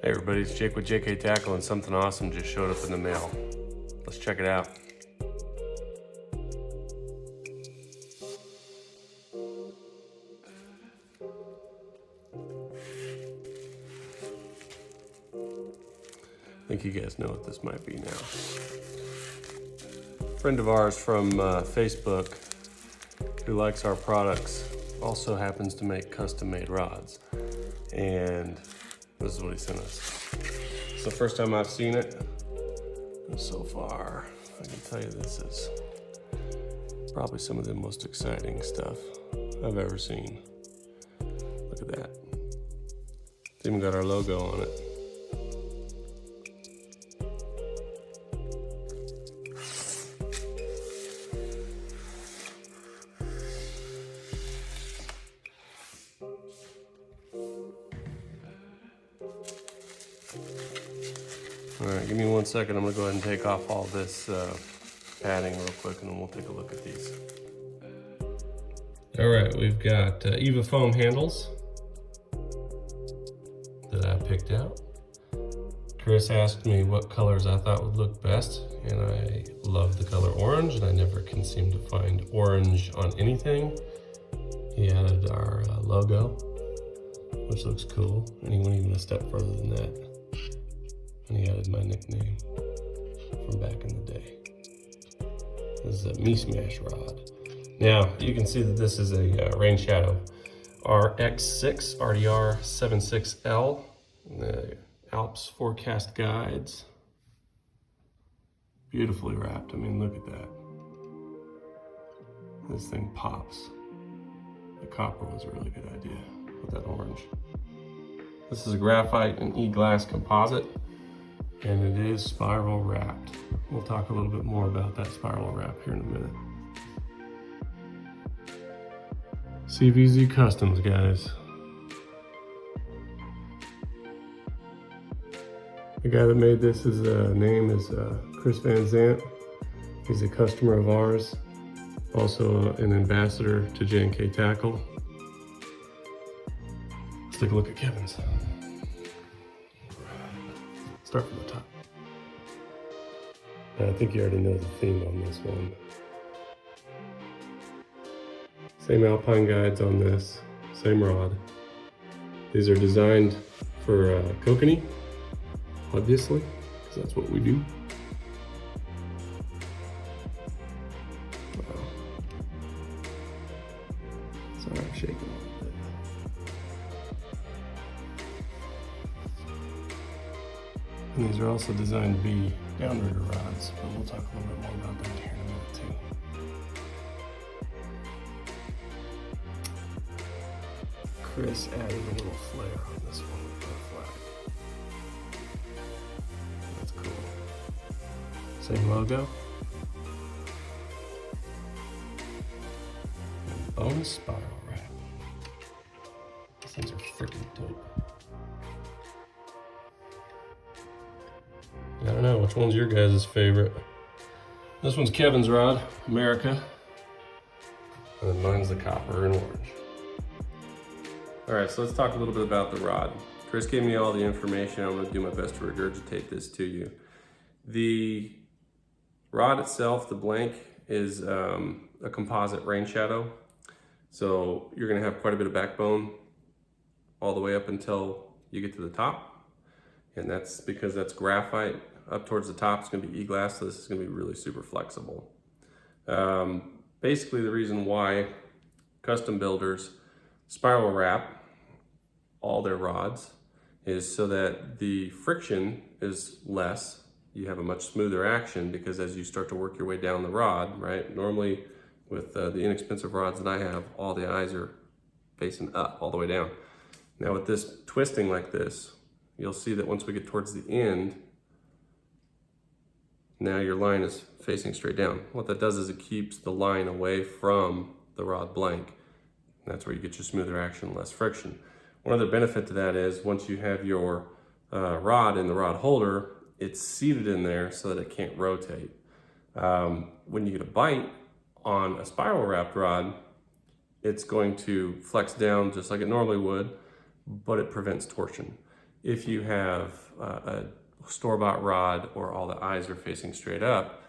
Hey everybody, it's Jake with J&K Tackle, and something awesome just showed up in the mail. Let's check it out. I think you guys know what this might be now. A friend of ours from Facebook who likes our products also happens to make custom-made rods. And this is what he sent us. It's the first time I've seen it. And so far, I can tell you this is probably some of the most exciting stuff I've ever seen. Look at that. It's even got our logo on it. All right, give me 1 second. I'm gonna go ahead and take off all this padding real quick, and then we'll take a look at these. All right, we've got EVA foam handles that I picked out. Chris asked me what colors I thought would look best, and I love the color orange, and I never can seem to find orange on anything. He added our logo, which looks cool, and he went even a step further than that. And he added my nickname from back in the day. This is a Me Smash rod. Now, you can see that this is a Rain Shadow RX6 RDR76L. The Alps Forecast Guides. Beautifully wrapped. I mean, look at that. This thing pops. The copper was a really good idea with that orange. This is a graphite and e-glass composite, and it is spiral wrapped. We'll talk a little bit more about that spiral wrap here in a minute. cVz Customs, guys. The guy that made this, his name is Chris VanZandt. He's a customer of ours, also an ambassador to J&K Tackle. Let's take a look at Kevin's. Start from the top. I think you already know the theme on this one. Same Alpine guides on this, same rod. These are designed for Kokanee, obviously, because that's what we do. Wow. Sorry, I'm shaking a little bit. And these are also designed to be downrigger rods, but we'll talk a little bit more about that here in a minute too. Chris added a little flare on this one with the flag. That's cool. Same logo. And bonus spiral wrap. These things are freaking dope. I don't know, which one's your guys' favorite? This one's Kevin's rod, America. And then mine's the copper and orange. All right, so let's talk a little bit about the rod. Chris gave me all the information. I'm gonna do my best to regurgitate this to you. The rod itself, the blank, is a composite Rain Shadow. So you're gonna have quite a bit of backbone all the way up until you get to the top. And that's because that's graphite. Up towards the top is gonna be e-glass, so this is gonna be really super flexible. Basically the reason why custom builders spiral wrap all their rods is so that the friction is less. You have a much smoother action, because as you start to work your way down the rod, right? Normally with the inexpensive rods that I have, all the eyes are facing up all the way down. Now with this twisting like this, you'll see that once we get towards the end, now your line is facing straight down. What that does is it keeps the line away from the rod blank. That's where you get your smoother action, less friction. One other benefit to that is once you have your rod in the rod holder, it's seated in there so that it can't rotate. When you get a bite on a spiral wrapped rod, it's going to flex down just like it normally would, but it prevents torsion. If you have a store-bought rod or all the eyes are facing straight up,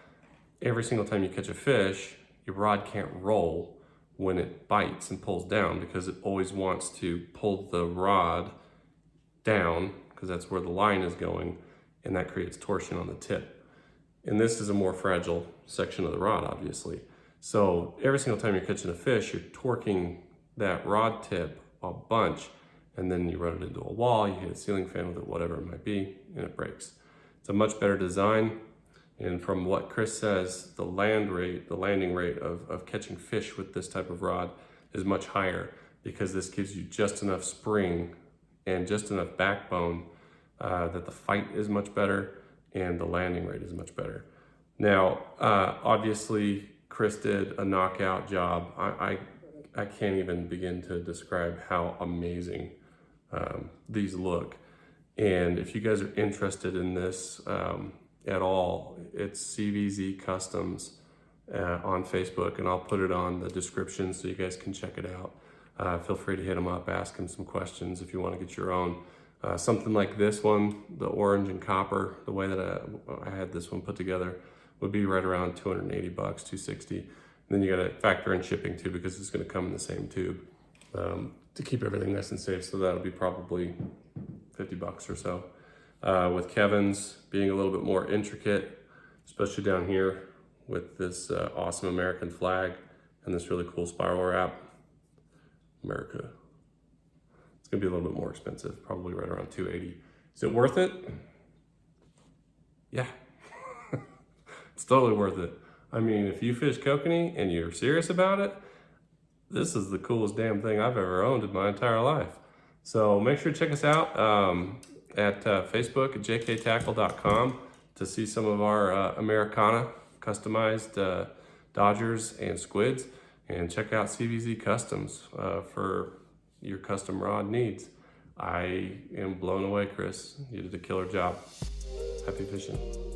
every single time you catch a fish, your rod can't roll when it bites and pulls down, because it always wants to pull the rod down, because that's where the line is going, and that creates torsion on the tip. And this is a more fragile section of the rod, obviously. So every single time you're catching a fish, you're torquing that rod tip a bunch, and then you run it into a wall, you hit a ceiling fan with it, whatever it might be, and it breaks. It's a much better design. And from what Chris says, the landing rate of catching fish with this type of rod is much higher, because this gives you just enough spring and just enough backbone that the fight is much better and the landing rate is much better. Now, obviously, Chris did a knockout job. I can't even begin to describe how amazing these look. And if you guys are interested in this at all, it's cVz Customs on Facebook, and I'll put it on the description so you guys can check it out. Feel free to hit them up, ask them some questions if you want to get your own. Something like this one, the orange and copper, the way that I had this one put together, would be right around 280 bucks, 260. And then you got to factor in shipping too, because it's going to come in the same tube to keep everything nice and safe. So that'll be probably 50 bucks or so. With Kevin's being a little bit more intricate, especially down here with this awesome American flag and this really cool spiral wrap, America. It's gonna be a little bit more expensive, probably right around 280. Is it worth it? Yeah, it's totally worth it. I mean, if you fish kokanee and you're serious about it, this is the coolest damn thing I've ever owned in my entire life. So make sure to check us out at Facebook at jktacklellc to see some of our Americana customized Dodgers and squids, and check out cVz Customs for your custom rod needs. I am blown away, Chris. You did a killer job. Happy fishing.